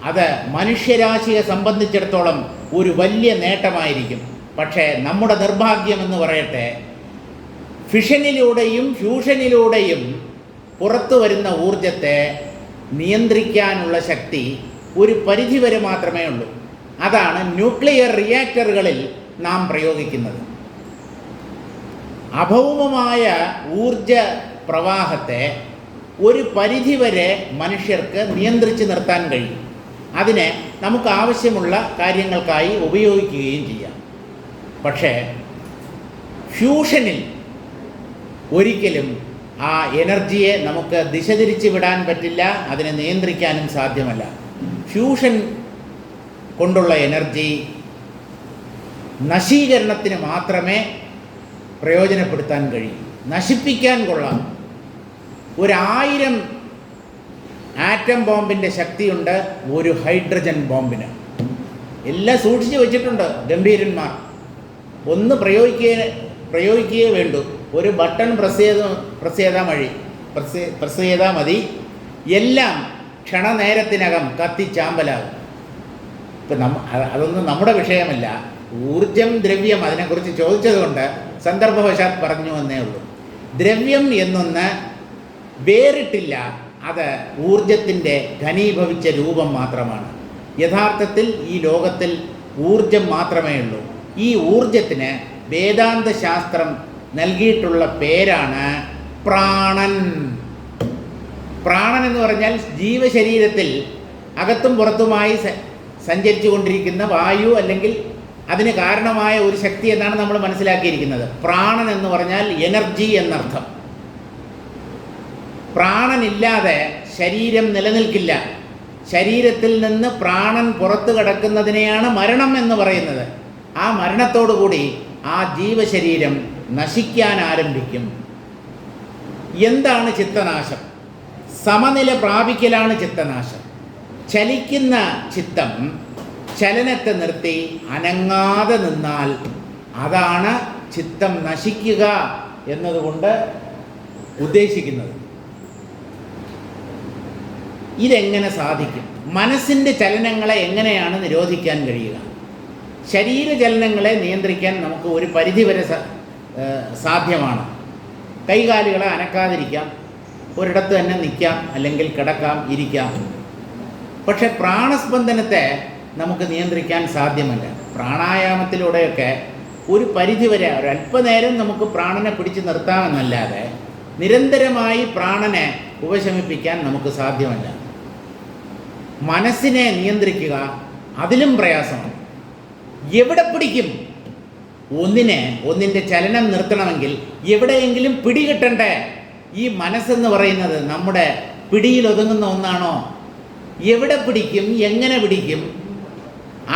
അത് മനുഷ്യരാശിയെ സംബന്ധിച്ചിടത്തോളം ഒരു വലിയ നേട്ടമായിരിക്കും. പക്ഷേ നമ്മുടെ നിർഭാഗ്യമെന്ന് പറയട്ടെ, ഫിഷനിലൂടെയും ഫ്യൂഷനിലൂടെയും പുറത്തു വരുന്ന ഊർജത്തെ നിയന്ത്രിക്കാനുള്ള ശക്തി ഒരു പരിധിവരെ മാത്രമേ ഉള്ളൂ. അതാണ് ന്യൂക്ലിയർ റിയാക്ടറുകളിൽ നാം പ്രയോഗിക്കുന്നത്. അഭൗമമായ ഊർജ പ്രവാഹത്തെ ഒരു പരിധിവരെ മനുഷ്യർക്ക് നിയന്ത്രിച്ച് നിർത്താൻ കഴിയും. അതിനെ നമുക്ക് ആവശ്യമുള്ള കാര്യങ്ങൾക്കായി ഉപയോഗിക്കുകയും ചെയ്യാം. പക്ഷേ ഫ്യൂഷനിൽ ഒരിക്കലും ആ എനർജിയെ നമുക്ക് ദിശ തിരിച്ച് വിടാൻ പറ്റില്ല, അതിനെ നിയന്ത്രിക്കാനും സാധ്യമല്ല. ഫ്യൂഷൻ കൊണ്ടുള്ള എനർജി നശീകരണത്തിന് മാത്രമേ പ്രയോജനപ്പെടുത്താൻ കഴിയും, നശിപ്പിക്കാൻ കൊള്ളാം. 1000 ആറ്റം ബോംബിൻ്റെ ശക്തിയുണ്ട് ഒരു ഹൈഡ്രജൻ ബോംബിന്. എല്ലാം സൂക്ഷിച്ച് വെച്ചിട്ടുണ്ട് ഗംഭീരന്മാർ. ഒന്ന് പ്രയോഗിക്കുകയേ വേണ്ടൂ. ഒരു ബട്ടൺ പ്രസ് ചെയ്താൽ മതി, എല്ലാം ക്ഷണനേരത്തിനകം കത്തിച്ചാമ്പലാകും. ഇപ്പം അതൊന്നും നമ്മുടെ വിഷയമല്ല. ഊർജം, ദ്രവ്യം, അതിനെക്കുറിച്ച് ചോദിച്ചതുകൊണ്ട് സന്ദർഭവശാൽ പറഞ്ഞു എന്നേ ഉള്ളൂ. ദ്രവ്യം എന്നൊന്ന് വേറിട്ടില്ല, അത് ഊർജത്തിൻ്റെ ഘനീഭവിച്ച രൂപം മാത്രമാണ്. യഥാർത്ഥത്തിൽ ഈ ലോകത്തിൽ ഊർജം മാത്രമേ ഉള്ളൂ. ഈ ഊർജത്തിന് വേദാന്ത ശാസ്ത്രം നൽകിയിട്ടുള്ള പേരാണ് പ്രാണൻ. പ്രാണൻ എന്ന് പറഞ്ഞാൽ ജീവശരീരത്തിൽ അകത്തും പുറത്തുമായി സഞ്ചരിച്ചു കൊണ്ടിരിക്കുന്ന വായു അല്ലെങ്കിൽ അതിന് കാരണമായ ഒരു ശക്തി എന്നാണ് നമ്മൾ മനസ്സിലാക്കിയിരിക്കുന്നത്. പ്രാണൻ എന്ന് പറഞ്ഞാൽ എനർജി എന്നർത്ഥം. പ്രാണനില്ലാതെ ശരീരം നിലനിൽക്കില്ല. ശരീരത്തിൽ നിന്ന് പ്രാണൻ പുറത്തു കടക്കുന്നതിനെയാണ് മരണം എന്ന് പറയുന്നത്. ആ മരണത്തോടുകൂടി ആ ജീവശരീരം നശിക്കാൻ ആരംഭിക്കും. എന്താണ് ചിത്തനാശം? സമനില പ്രാപിക്കലാണ് ചിത്തനാശം. ചലിക്കുന്ന ചിത്തം ചലനത്തെ നിർത്തി അനങ്ങാതെ നിന്നാൽ അതാണ് ചിത്തം നശിക്കുക എന്നതുകൊണ്ട് ഉദ്ദേശിക്കുന്നത്. ഇതെങ്ങനെ സാധിക്കും? മനസ്സിൻ്റെ ചലനങ്ങളെ എങ്ങനെയാണ് നിരോധിക്കാൻ കഴിയുക? ശരീരചലനങ്ങളെ നിയന്ത്രിക്കാൻ നമുക്ക് ഒരു പരിധിവരെ സാധ്യമാണ്. കൈകാലുകളെ അനക്കാതിരിക്കാം, ഒരിടത്ത് തന്നെ നിൽക്കാം, അല്ലെങ്കിൽ കിടക്കാം, ഇരിക്കാം. പക്ഷെ പ്രാണസ്പന്ദനത്തെ നമുക്ക് നിയന്ത്രിക്കാൻ സാധ്യമല്ല. പ്രാണായാമത്തിലൂടെയൊക്കെ ഒരു പരിധിവരെ ഒരല്പനേരം നമുക്ക് പ്രാണനെ പിടിച്ചു നിർത്താമെന്നല്ലാതെ നിരന്തരമായി പ്രാണനെ ഉപശമിപ്പിക്കാൻ നമുക്ക് സാധ്യമല്ല. മനസ്സിനെ നിയന്ത്രിക്കുക അതിലും പ്രയാസമാണ്. എവിടെ പിടിക്കും? ഒന്നിൻ്റെ ചലനം നിർത്തണമെങ്കിൽ എവിടെയെങ്കിലും പിടികിട്ടണ്ടേ? ഈ മനസ്സെന്ന് പറയുന്നത് നമ്മുടെ പിടിയിൽ ഒതുങ്ങുന്ന ഒന്നാണോ? എവിടെ പിടിക്കും? എങ്ങനെ പിടിക്കും?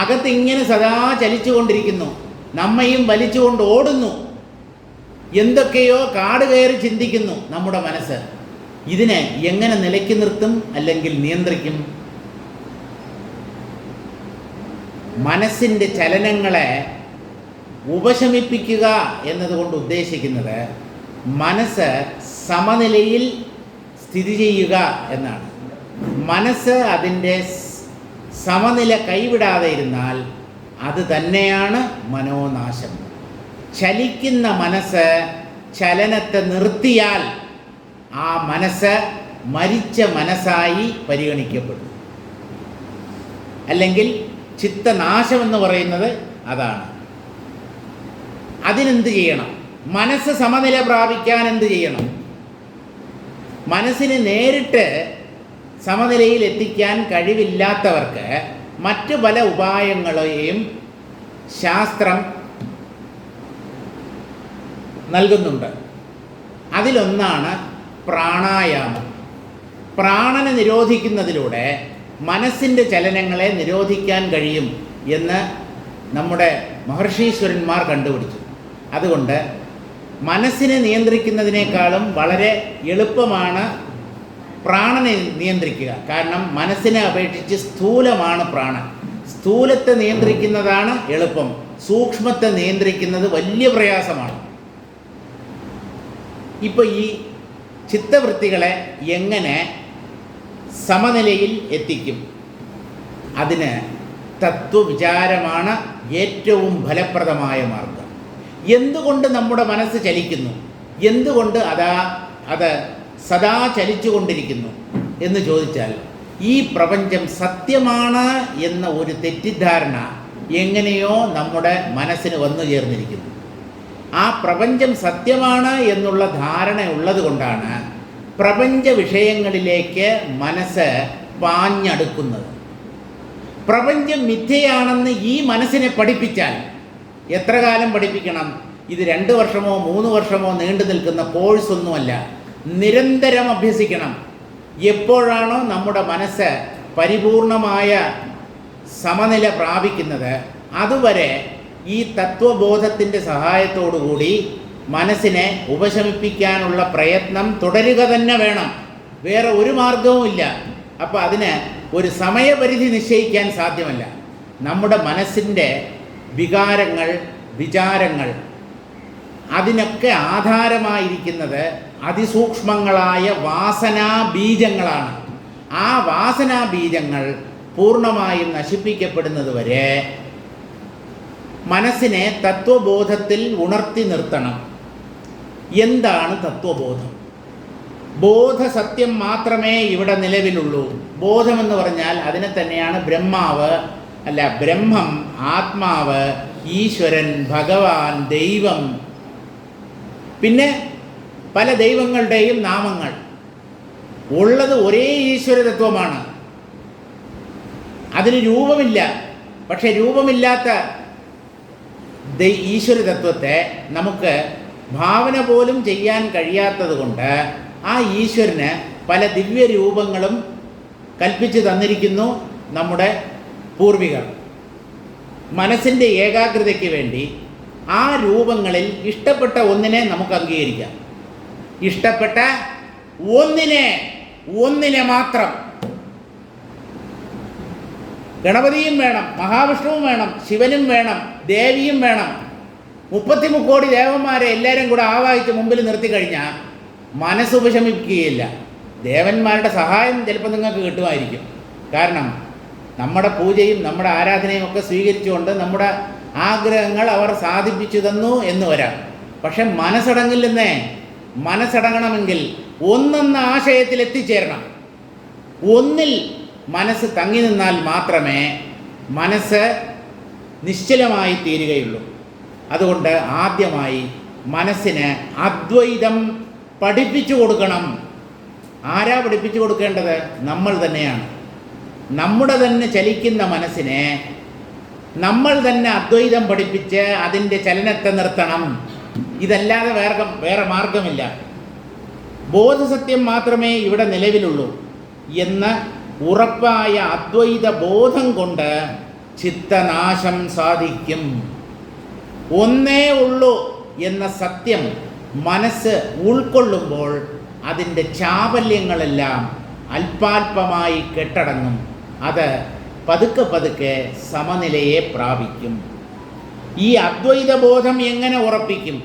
അകത്ത് ഇങ്ങനെ സദാ ചലിച്ചുകൊണ്ടിരിക്കുന്നു, നമ്മയും വലിച്ചുകൊണ്ട് ഓടുന്നു, എന്തൊക്കെയോ കാട് കയറി ചിന്തിക്കുന്നു നമ്മുടെ മനസ്സ്. ഇതിനെ എങ്ങനെ നിലയ്ക്ക് നിർത്തും അല്ലെങ്കിൽ നിയന്ത്രിക്കും? മനസ്സിൻ്റെ ചലനങ്ങളെ ഉപശമിപ്പിക്കുക എന്നതുകൊണ്ട് ഉദ്ദേശിക്കുന്നത് മനസ്സ് സമനിലയിൽ സ്ഥിതി ചെയ്യുക എന്നാണ്. മനസ്സ് അതിൻ്റെ സമനില കൈവിടാതെ ഇരുന്നാൽ അത് തന്നെയാണ് മനോനാശം. ചലിക്കുന്ന മനസ്സ് ചലനത്തെ നിർത്തിയാൽ ആ മനസ്സ് മരിച്ച മനസ്സായി പരിഗണിക്കപ്പെടും. അല്ലെങ്കിൽ ചിത്തനാശമെന്ന് പറയുന്നത് അതാണ്. അതിനെന്ത് ചെയ്യണം? മനസ്സ് സമനില പ്രാപിക്കാൻ എന്ത് ചെയ്യണം? മനസ്സിന് നേരിട്ട് സമനിലയിൽ എത്തിക്കാൻ കഴിവില്ലാത്തവർക്ക് മറ്റു പല ഉപായങ്ങളെയും ശാസ്ത്രം നൽകുന്നുണ്ട്. അതിലൊന്നാണ് പ്രാണായാമം. പ്രാണനെ നിരോധിക്കുന്നതിലൂടെ മനസ്സിൻ്റെ ചലനങ്ങളെ നിരോധിക്കാൻ കഴിയും എന്ന് നമ്മുടെ മഹർഷീശ്വരന്മാർ കണ്ടുപിടിച്ചു. അതുകൊണ്ട് മനസ്സിനെ നിയന്ത്രിക്കുന്നതിനേക്കാളും വളരെ എളുപ്പമാണ് പ്രാണനെ നിയന്ത്രിക്കുക. കാരണം മനസ്സിനെ അപേക്ഷിച്ച് സ്ഥൂലമാണ് പ്രാണൻ. സ്ഥൂലത്തെ നിയന്ത്രിക്കുന്നതാണ് എളുപ്പം, സൂക്ഷ്മത്തെ നിയന്ത്രിക്കുന്നത് വലിയ പ്രയാസമാണ്. ഇപ്പോൾ ഈ ചിത്തവൃത്തികളെ എങ്ങനെ സമനിലയിൽ എത്തിക്കും? അതിന് തത്വവിചാരമാണ് ഏറ്റവും ഫലപ്രദമായ മാർഗം. എന്തുകൊണ്ട് നമ്മുടെ മനസ്സ് ചലിക്കുന്നു, എന്തുകൊണ്ട് അത് സദാ ചലിച്ചുകൊണ്ടിരിക്കുന്നു എന്ന് ചോദിച്ചാൽ, ഈ പ്രപഞ്ചം സത്യമാണ് എന്ന ഒരു തെറ്റിദ്ധാരണ എങ്ങനെയോ നമ്മുടെ മനസ്സിന് വന്നു ചേർന്നിരിക്കുന്നു. ആ പ്രപഞ്ചം സത്യമാണ് എന്നുള്ള ധാരണ ഉള്ളത് കൊണ്ടാണ് പ്രപഞ്ച വിഷയങ്ങളിലേക്ക് മനസ്സ് പാഞ്ഞടുക്കുന്നത്. പ്രപഞ്ചം മിഥ്യയാണെന്ന് ഈ മനസ്സിനെ പഠിപ്പിച്ചാൽ എത്ര കാലം പഠിപ്പിക്കണം? ഇത് 2 വർഷമോ 3 വർഷമോ നീണ്ടു നിൽക്കുന്ന കോഴ്സൊന്നുമല്ല. നിരന്തരം അഭ്യസിക്കണം. എപ്പോഴാണോ നമ്മുടെ മനസ്സ് പരിപൂർണമായ സമനില പ്രാപിക്കുന്നത്, അതുവരെ ഈ തത്വബോധത്തിൻ്റെ സഹായത്തോടുകൂടി മനസ്സിനെ ഉപശമിപ്പിക്കാനുള്ള പ്രയത്നം തുടരുക തന്നെ വേണം. വേറെ ഒരു മാർഗവുമില്ല. അപ്പോൾ അതിന് ഒരു സമയപരിധി നിശ്ചയിക്കാൻ സാധ്യമല്ല. നമ്മുടെ മനസ്സിൻ്റെ വികാരങ്ങൾ, വിചാരങ്ങൾ, അതിനൊക്കെ ആധാരമായിരിക്കുന്നത് അതിസൂക്ഷ്മങ്ങളായ വാസനാ ബീജങ്ങളാണ്. ആ വാസനാ ബീജങ്ങൾ പൂർണ്ണമായും നശിപ്പിക്കപ്പെടുന്നത് വരെ മനസ്സിനെ തത്വബോധത്തിൽ ഉണർത്തി നിർത്തണം. എന്താണ് തത്വബോധം? ബോധസത്യം മാത്രമേ ഇവിടെ നിലവിലുള്ളൂ. ബോധമെന്ന് പറഞ്ഞാൽ അതിനെ തന്നെയാണ് ബ്രഹ്മാവ്, അല്ല ബ്രഹ്മം, ആത്മാവ്, ഈശ്വരൻ, ഭഗവാൻ, ദൈവം, പിന്നെ പല ദൈവങ്ങളുടെയും നാമങ്ങൾ ഉള്ളത് ഒരേ ഈശ്വര തത്വമാണ്. അതിന് രൂപമില്ല. പക്ഷെ രൂപമില്ലാത്ത ഈശ്വര തത്വത്തെ നമുക്ക് ഭാവന പോലും ചെയ്യാൻ കഴിയാത്തത് കൊണ്ട് ആ ഈശ്വരന് പല ദിവ്യ രൂപങ്ങളും കൽപ്പിച്ചു തന്നിരിക്കുന്നു നമ്മുടെ പൂർവികർ. മനസ്സിൻ്റെ ഏകാഗ്രതയ്ക്ക് വേണ്ടി ആ രൂപങ്ങളിൽ ഇഷ്ടപ്പെട്ട ഒന്നിനെ നമുക്ക് അംഗീകരിക്കാം. ഇഷ്ടപ്പെട്ട ഒന്നിനെ മാത്രം. ഗണപതിയും വേണം, മഹാവിഷ്ണുവും വേണം, ശിവനും വേണം, ദേവിയും വേണം. 33 കോടി ദേവന്മാരെ എല്ലാവരും കൂടെ ആവാഹിച്ച് മുമ്പിൽ നിർത്തി കഴിഞ്ഞാൽ മനസ്സ് ഉപശമിക്കുകയില്ല. ദേവന്മാരുടെ സഹായം ചിലപ്പോൾ നിങ്ങൾക്ക് കിട്ടുമായിരിക്കും. കാരണം നമ്മുടെ പൂജയും നമ്മുടെ ആരാധനയും ഒക്കെ സ്വീകരിച്ചുകൊണ്ട് നമ്മുടെ ആഗ്രഹങ്ങൾ അവർ സാധിപ്പിച്ചു തന്നു എന്ന് വരാം. പക്ഷെ മനസ്സടങ്ങില്ലെന്നേ. മനസ്സടങ്ങണമെങ്കിൽ ഒന്നെന്ന ആശയത്തിൽ എത്തിച്ചേരണം. ഒന്നിൽ മനസ്സ് തങ്ങി നിന്നാൽ മാത്രമേ മനസ്സ് നിശ്ചലമായി തീരുകയുള്ളൂ. അതുകൊണ്ട് ആദ്യമായി മനസ്സിന് അദ്വൈതം പഠിപ്പിച്ചു കൊടുക്കണം. ആരാ പഠിപ്പിച്ചു കൊടുക്കേണ്ടത്? നമ്മൾ തന്നെയാണ്. നമ്മുടെ തന്നെ ചലിക്കുന്ന മനസ്സിനെ നമ്മൾ തന്നെ അദ്വൈതം പഠിപ്പിച്ച് അതിൻ്റെ ചലനത്തെ നിർത്തണം. ഇതല്ലാതെ വേറെ മാർഗമില്ല. ബോധസത്യം മാത്രമേ ഇവിടെ നിലവിലുള്ളൂ എന്ന് ഉറപ്പായ അദ്വൈത ബോധം കൊണ്ട് ചിത്തനാശം സാധിക്കും. ഒന്നേ ഉള്ളൂ എന്ന സത്യം മനസ്സ് ഉൾക്കൊള്ളുമ്പോൾ അതിൻ്റെ ചാപല്യങ്ങളെല്ലാം അല്പാൽപമായി കെട്ടടങ്ങും. അത് പതുക്കെ പതുക്കെ സമനിലയെ പ്രാപിക്കും. ഈ അദ്വൈത ബോധം എങ്ങനെ ഉറപ്പിക്കും?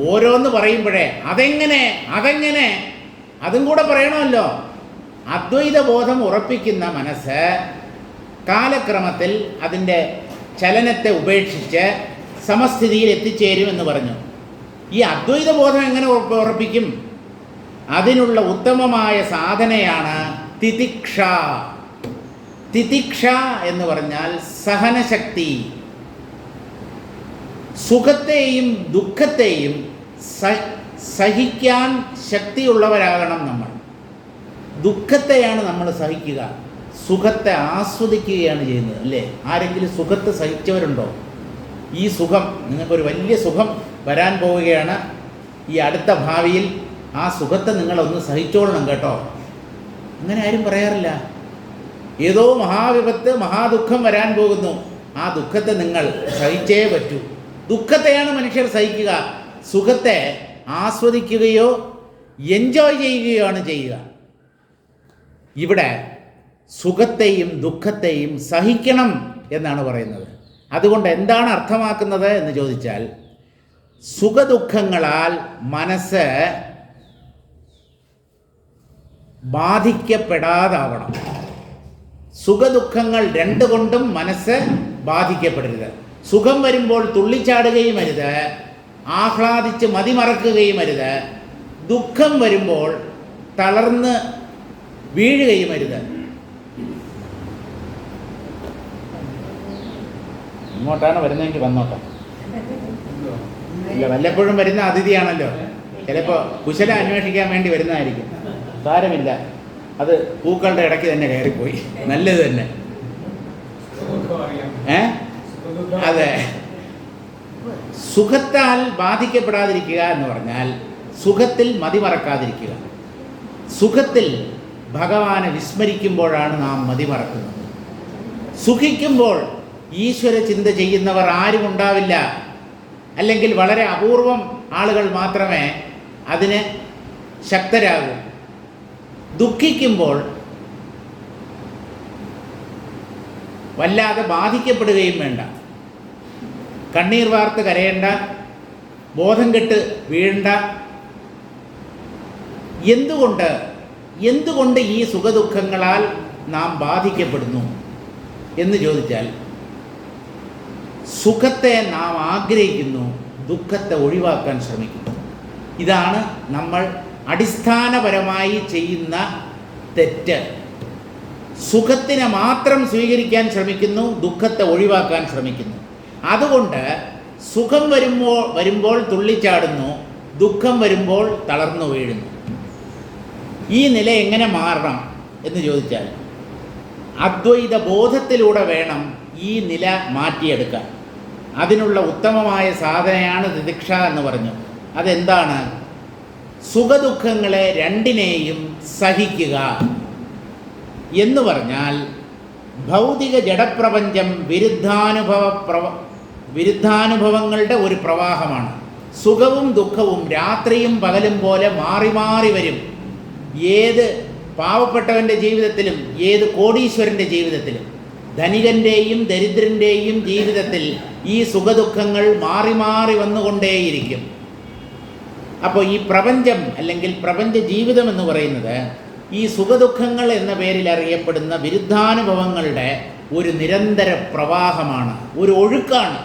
ഓരോന്ന് പറയുമ്പോഴേ അതെങ്ങനെ അതും കൂടെ പറയണമല്ലോ. അദ്വൈത ബോധം ഉറപ്പിക്കുന്ന മനസ്സ് കാലക്രമത്തിൽ അതിൻ്റെ ചലനത്തെ ഉപേക്ഷിച്ച് സമസ്ഥിതിയിൽ എത്തിച്ചേരുമെന്ന് പറഞ്ഞു. ഈ അദ്വൈത ബോധം എങ്ങനെ ഉറപ്പിക്കും? അതിനുള്ള ഉത്തമമായ സാധനയാണ് തിതിക്ഷ. തിതിക്ഷ എന്ന് പറഞ്ഞാൽ സഹനശക്തി. സുഖത്തെയും ദുഃഖത്തെയും സഹിക്കാൻ ശക്തിയുള്ളവരാകണം നമ്മൾ. ദുഃഖത്തെയാണ് നമ്മൾ സഹിക്കുക, സുഖത്തെ ആസ്വദിക്കുകയാണ് ചെയ്യുന്നത്, അല്ലേ? ആരെങ്കിലും സുഖത്തെ സഹിച്ചവരുണ്ടോ? ഈ സുഖം, നിങ്ങൾക്കൊരു വലിയ സുഖം വരാൻ പോവുകയാണ് ഈ അടുത്ത ഭാവിയിൽ, ആ സുഖത്തെ നിങ്ങളൊന്ന് സഹിച്ചോളണം കേട്ടോ. അങ്ങനെ ആരും പറയാറില്ല. ഏതോ മഹാവിപത്ത്, മഹാദുഃഖം വരാൻ പോകുന്നു, ആ ദുഃഖത്തെ നിങ്ങൾ സഹിച്ചേ പറ്റൂ. ദുഃഖത്തെയാണ് മനുഷ്യർ സഹിക്കുക, സുഖത്തെ ആസ്വദിക്കുകയോ എൻജോയ് ചെയ്യുകയോ ആണ് ചെയ്യുക. ഇവിടെ സുഖത്തെയും ദുഃഖത്തെയും സഹിക്കണം എന്നാണ് പറയുന്നത്. അതുകൊണ്ട് എന്താണ് അർത്ഥമാക്കുന്നത് എന്ന് ചോദിച്ചാൽ, സുഖദുഃഖങ്ങളാൽ മനസ്സ് ബാധിക്കപ്പെടാതാവണം. സുഖദുഃഖങ്ങൾ രണ്ടുകൊണ്ടും മനസ്സ് ബാധിക്കപ്പെടരുത്. സുഖം വരുമ്പോൾ തുള്ളിച്ചാടുകയും അരുത്, ആഹ്ലാദിച്ച് മതിമറക്കുകയും അരുത്. ദുഃഖം വരുമ്പോൾ തളർന്ന് വീഴുകയും അരുത്. ഇങ്ങോട്ടാണ് വരുന്നതെങ്കിൽ വന്നോട്ടെ. ഇല്ല, വല്ലപ്പോഴും വരുന്ന അതിഥിയാണല്ലോ, ചിലപ്പോൾ കുശല അന്വേഷിക്കാൻ വേണ്ടി വരുന്നതായിരിക്കും. സാരമില്ല, അത് പൂക്കളുടെ ഇടയ്ക്ക് തന്നെ കയറിപ്പോയി, നല്ലത് തന്നെ. അതെ, സുഖത്താൽ ബാധിക്കപ്പെടാതിരിക്കുക എന്ന് പറഞ്ഞാൽ സുഖത്തിൽ മതിമറക്കാതിരിക്കുക. സുഖത്തിൽ ഭഗവാനെ വിസ്മരിക്കുമ്പോഴാണ് നാം മതിമറക്കുന്നത്. സുഖിക്കുമ്പോൾ ഈശ്വര ചിന്ത ചെയ്യുന്നവർ ആരും ഉണ്ടാവില്ല, അല്ലെങ്കിൽ വളരെ അപൂർവം ആളുകൾ മാത്രമേ അതിന് ശക്തരാകൂ. ദുഃഖിക്കുമ്പോൾ വല്ലാതെ ബാധിക്കപ്പെടുകയും വേണ്ട, കണ്ണീർ വാർത്ത് കരയേണ്ട, ബോധം കെട്ട് വീഴണ്ട. എന്തുകൊണ്ട് ഈ സുഖദുഃഖങ്ങളാൽ നാം ബാധിക്കപ്പെടുന്നു എന്ന് ചോദിച്ചാൽ, സുഖത്തെ നാം ആഗ്രഹിക്കുന്നു, ദുഃഖത്തെ ഒഴിവാക്കാൻ ശ്രമിക്കുന്നു. ഇതാണ് നമ്മൾ അടിസ്ഥാനപരമായി ചെയ്യുന്ന തെറ്റ്. സുഖത്തിനെ മാത്രം സ്വീകരിക്കാൻ ശ്രമിക്കുന്നു, ദുഃഖത്തെ ഒഴിവാക്കാൻ ശ്രമിക്കുന്നു. അതുകൊണ്ട് സുഖം വരുമ്പോൾ തുള്ളിച്ചാടുന്നു, ദുഃഖം വരുമ്പോൾ തളർന്നു വീഴുന്നു. ഈ നില എങ്ങനെ മാറണം എന്ന് ചോദിച്ചാൽ, അദ്വൈത ബോധത്തിലൂടെ വേണം ഈ നില മാറ്റിയെടുക്കാൻ. അതിനുള്ള ഉത്തമമായ സാധനയാണ് തിതിക്ഷ എന്ന് പറഞ്ഞു. അതെന്താണ്? സുഖദുഃഖങ്ങളെ രണ്ടിനെയും സഹിക്കുക എന്ന് പറഞ്ഞാൽ, ഭൗതിക ജഡപ്രപഞ്ചം വിരുദ്ധാനുഭവങ്ങളുടെ ഒരു പ്രവാഹമാണ്. സുഖവും ദുഃഖവും രാത്രിയും പകലും പോലെ മാറി മാറി വരും. ഏത് പാവപ്പെട്ടവൻ്റെ ജീവിതത്തിലും ഏത് കോടീശ്വരൻ്റെ ജീവിതത്തിലും ധനികൻ്റെയും ദരിദ്രൻ്റെയും ജീവിതത്തിൽ ഈ സുഖദുഃഖങ്ങൾ മാറി മാറി വന്നുകൊണ്ടേയിരിക്കും. അപ്പോൾ ഈ പ്രപഞ്ചം അല്ലെങ്കിൽ പ്രപഞ്ച ജീവിതം എന്ന് പറയുന്നത് ഈ സുഖദുഃഖങ്ങൾ എന്ന പേരിൽ അറിയപ്പെടുന്ന വിരുദ്ധാനുഭവങ്ങളുടെ ഒരു നിരന്തര പ്രവാഹമാണ്, ഒരു ഒഴുക്കാണ്.